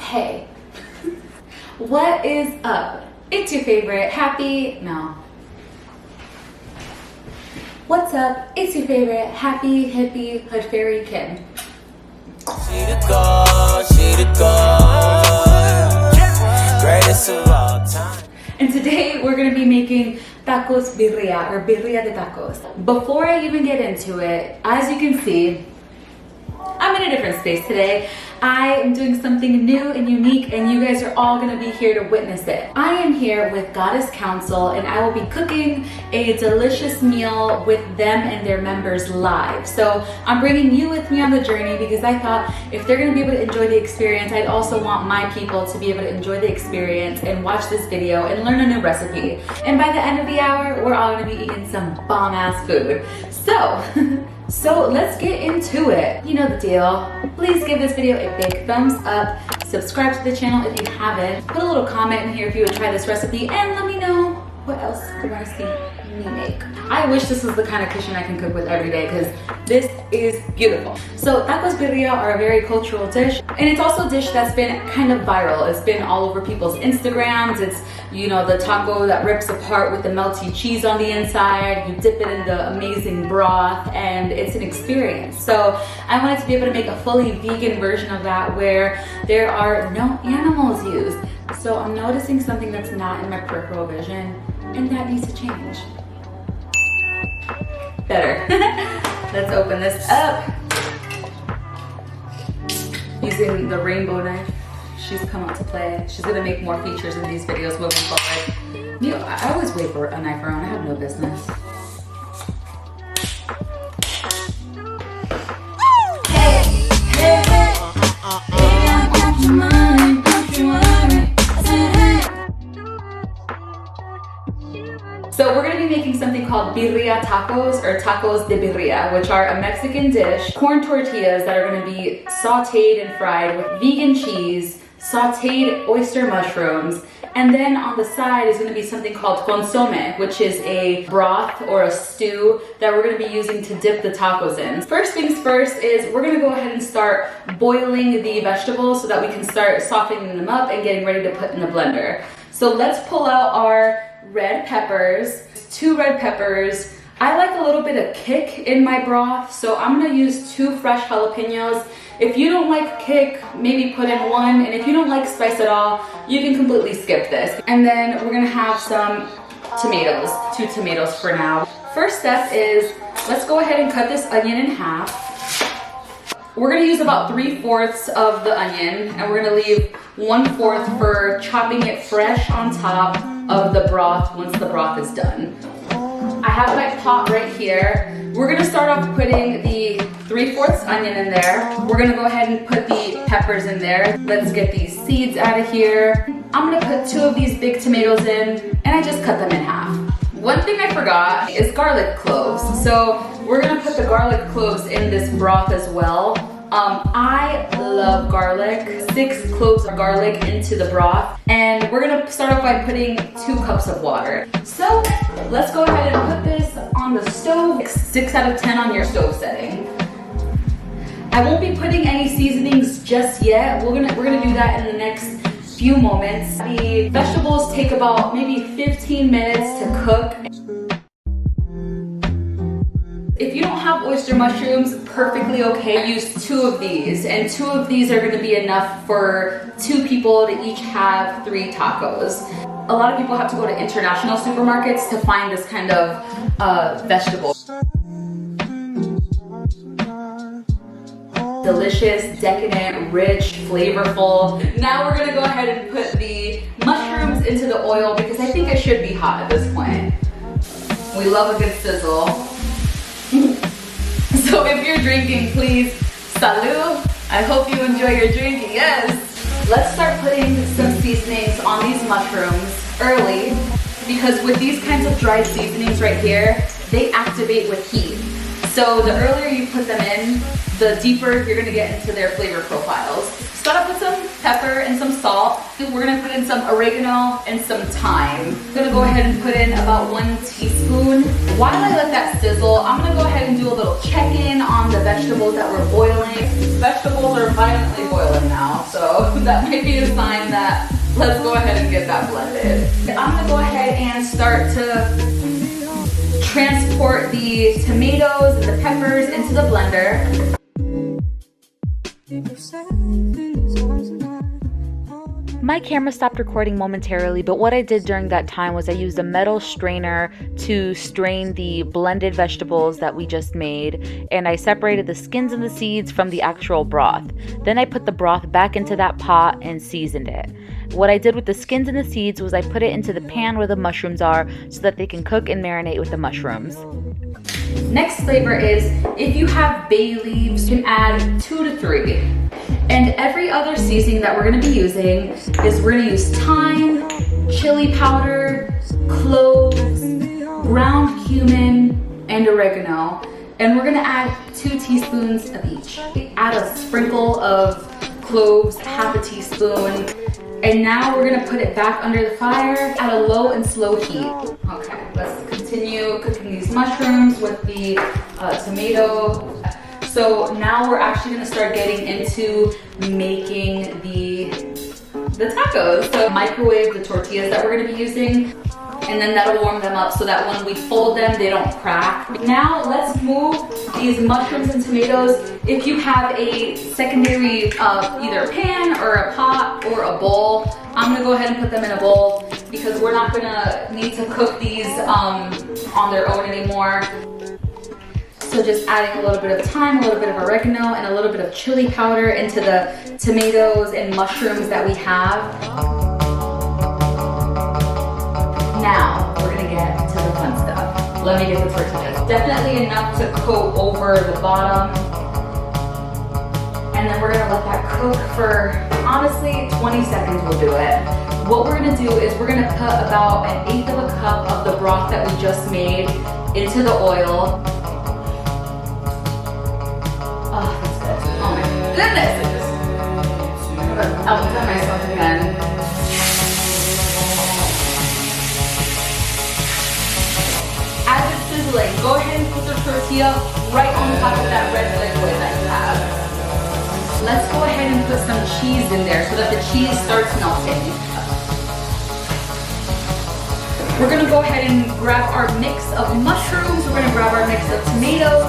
Hey, what is up? It's your favorite What's up? It's your favorite happy, hippie, hood fairy Kim. She the girl, greatest of all time. And today we're gonna be making tacos birria or birria de tacos. Before I even get into it, as you can see, I'm in a different space today. I am doing something new and unique, and you guys are all gonna be here to witness it. I am here with Goddess Council, and I will be cooking a delicious meal with them and their members live. So I'm bringing you with me on the journey because I thought if they're gonna be able to enjoy the experience, I'd also want my people to be able to enjoy the experience and watch this video and learn a new recipe. And by the end of the hour, we're all gonna be eating some bomb-ass food. So let's get into it. You know the deal. Please give this video a big thumbs up. Subscribe to the channel if you haven't. Put a little comment in here if you would try this recipe, and let me know what else you want to see me make. I wish this was the kind of kitchen I can cook with every day because this is beautiful. So tacos birria are a very cultural dish, and it's also a dish that's been kind of viral. It's been all over people's Instagrams. It's, you know, the taco that rips apart with the melty cheese on the inside. You dip it in the amazing broth, and it's an experience. So I wanted to be able to make a fully vegan version of that where there are no animals used. So I'm noticing something that's not in my peripheral vision, and that needs to change. Better. Let's open this up. Using the rainbow knife. She's come out to play. She's gonna make more features in these videos moving forward. You know, I always wait for a knife around. I have no business. So we're gonna be making something called birria tacos or tacos de birria, which are a Mexican dish, corn tortillas that are gonna be sauteed and fried with vegan cheese, sauteed oyster mushrooms, and then on the side is gonna be something called consome, which is a broth or a stew that we're gonna be using to dip the tacos in. First things first is we're gonna go ahead and start boiling the vegetables so that we can start softening them up and getting ready to put in the blender. So let's pull out our red peppers, 2 red peppers. I like a little bit of kick in my broth, so I'm gonna use 2 fresh jalapeños. If you don't like kick, maybe put in 1, and if you don't like spice at all, you can completely skip this. And then we're gonna have some tomatoes, 2 tomatoes for now. First step is, let's go ahead and cut this onion in half. We're gonna use about 3/4 of the onion, and we're gonna leave 1/4 for chopping it fresh on top of the broth once the broth is done. I have my pot right here. We're gonna start off putting the 3/4 onion in there. We're gonna go ahead and put the peppers in there. Let's get these seeds out of here. I'm gonna put 2 of these big tomatoes in, and I just cut them in half. One thing I forgot is garlic cloves. So we're gonna put the garlic cloves in this broth as well. I love garlic. 6 cloves of garlic into the broth. And we're gonna start off by putting 2 cups of water. So let's go ahead and put this on the stove. 6 out of 10 on your stove setting. I won't be putting any seasonings just yet. We're gonna do that in the next few moments. The vegetables take about maybe 15 minutes to cook. If you don't have oyster mushrooms, perfectly okay. Use 2 of these, and 2 of these are gonna be enough for 2 people to each have 3 tacos. A lot of people have to go to international supermarkets to find this kind of vegetable. Delicious, decadent, rich, flavorful. Now we're gonna go ahead and put the mushrooms into the oil because I think it should be hot at this point. We love a good sizzle. So if you're drinking, please, salud. I hope you enjoy your drink, yes. Let's start putting some seasonings on these mushrooms early because with these kinds of dried seasonings right here, they activate with heat. So the earlier you put them in, the deeper you're gonna get into their flavor profiles. Start off with some pepper and some salt. We're gonna put in some oregano and some thyme. I'm gonna go ahead and put in about 1 teaspoon. While I let that sizzle, I'm gonna go ahead and do a little check-in on the vegetables that we're boiling. Vegetables are violently boiling now, so that might be a sign that let's go ahead and get that blended. I'm gonna go ahead and start to transport the tomatoes and the peppers into the blender. My camera stopped recording momentarily, but what I did during that time was I used a metal strainer to strain the blended vegetables that we just made, and I separated the skins and the seeds from the actual broth. Then I put the broth back into that pot and seasoned it. What I did with the skins and the seeds was I put it into the pan where the mushrooms are so that they can cook and marinate with the mushrooms. Next flavor is, if you have bay leaves, you can add 2 to 3. And every other seasoning that we're gonna be using is we're gonna use thyme, chili powder, cloves, ground cumin, and oregano. And we're gonna add 2 teaspoons of each. Add a sprinkle of cloves, half a teaspoon. And now we're gonna put it back under the fire at a low and slow heat. Okay, let's continue cooking these mushrooms with the tomato. So now we're actually gonna start getting into making the tacos. So microwave the tortillas that we're gonna be using, and then that'll warm them up so that when we fold them, they don't crack. Now let's move these mushrooms and tomatoes. If you have a secondary either a pan or a pot or a bowl, I'm gonna go ahead and put them in a bowl because we're not gonna need to cook these on their own anymore. So just adding a little bit of thyme, a little bit of oregano, and a little bit of chili powder into the tomatoes and mushrooms that we have. Now, we're gonna get to the fun stuff. Let me get the tortillas. Definitely enough to coat over the bottom. And then we're gonna let that cook for, honestly, 20 seconds will do it. What we're gonna do is we're gonna put about 1/8 of a cup of the broth that we just made into the oil. Oh, that's good. Oh my goodness! I'll tell myself again. As it's sizzling, go ahead and put the tortilla right on top of that red liquid that you have. Let's go ahead and put some cheese in there so that the cheese starts melting. We're gonna go ahead and grab our mix of mushrooms, we're gonna grab our mix of tomatoes,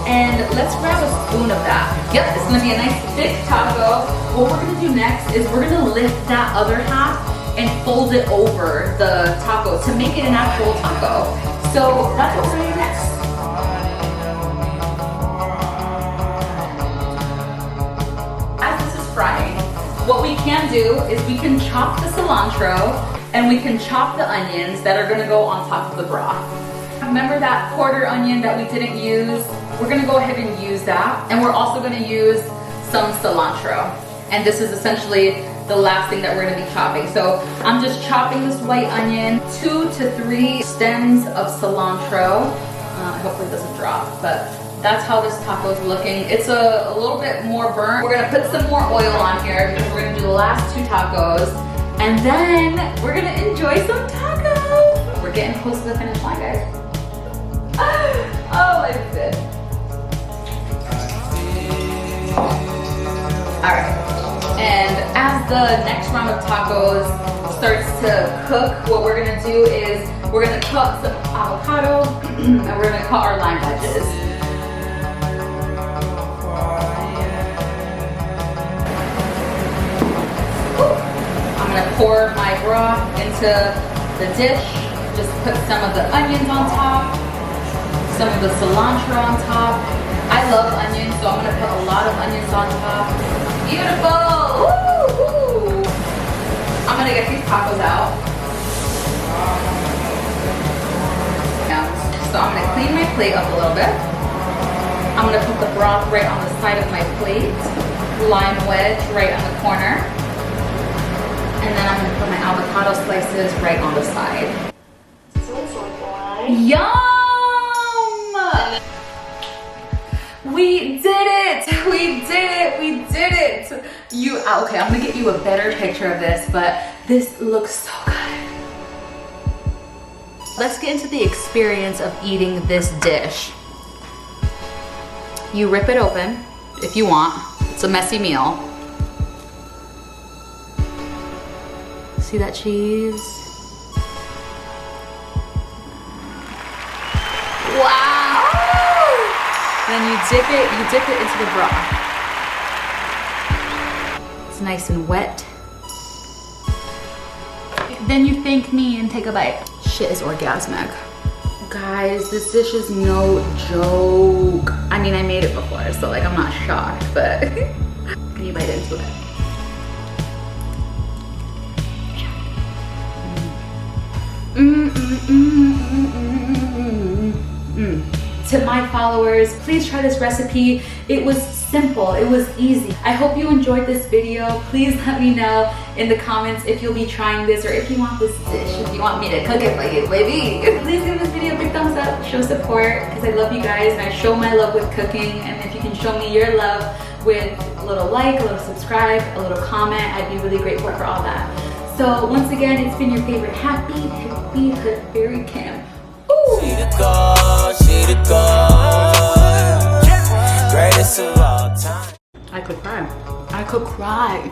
and let's grab a spoon of that. Yep, it's gonna be a nice thick taco. What we're gonna do next is we're gonna lift that other half and fold it over the taco to make it an actual taco. So that's what we're gonna do next. As this is frying, what we can do is we can chop the cilantro and we can chop the onions that are gonna go on top of the broth. Remember that quarter onion that we didn't use? We're gonna go ahead and use that. And we're also gonna use some cilantro. And this is essentially the last thing that we're gonna be chopping. So I'm just chopping this white onion, 2 to 3 stems of cilantro. Hopefully it doesn't drop, but that's how this taco is looking. It's a little bit more burnt. We're gonna put some more oil on here because we're gonna do the last 2 tacos. And then we're gonna enjoy some tacos. We're getting close to the finish line, guys. Oh, life is good. All right. And as the next round of tacos starts to cook, what we're gonna do is we're gonna cut some avocado and we're gonna cut our lime wedges. I'm gonna pour my broth into the dish. Just put some of the onions on top, some of the cilantro on top. I love onions, so I'm gonna put a lot of onions on top. Beautiful! Woo! I'm gonna get these tacos out. So I'm gonna clean my plate up a little bit. I'm gonna put the broth right on the side of my plate. Lime wedge right on the corner. And then I'm gonna put my avocado slices right on the side. Yum! We did it! We did it! We did it! Okay, I'm gonna get you a better picture of this, but this looks so good. Let's get into the experience of eating this dish. You rip it open if you want. It's a messy meal. See that cheese? Wow! Then you dip it into the broth. It's nice and wet. Then you thank me and take a bite. Shit is orgasmic. Guys, this dish is no joke. I mean, I made it before, so like I'm not shocked, but can you bite into it? To my followers, please try this recipe. It was simple, it was easy. I hope you enjoyed this video. Please let me know in the comments if you'll be trying this or if you want this dish, if you want me to cook it for you, baby. Please give this video a big thumbs up, show support, because I love you guys and I show my love with cooking. And if you can show me your love with a little like, a little subscribe, a little comment, I'd be really grateful for all that. So once again, it's been your favorite happy, hippie, hood fairy Kim. Ooh. She the greatest of all time. I could cry.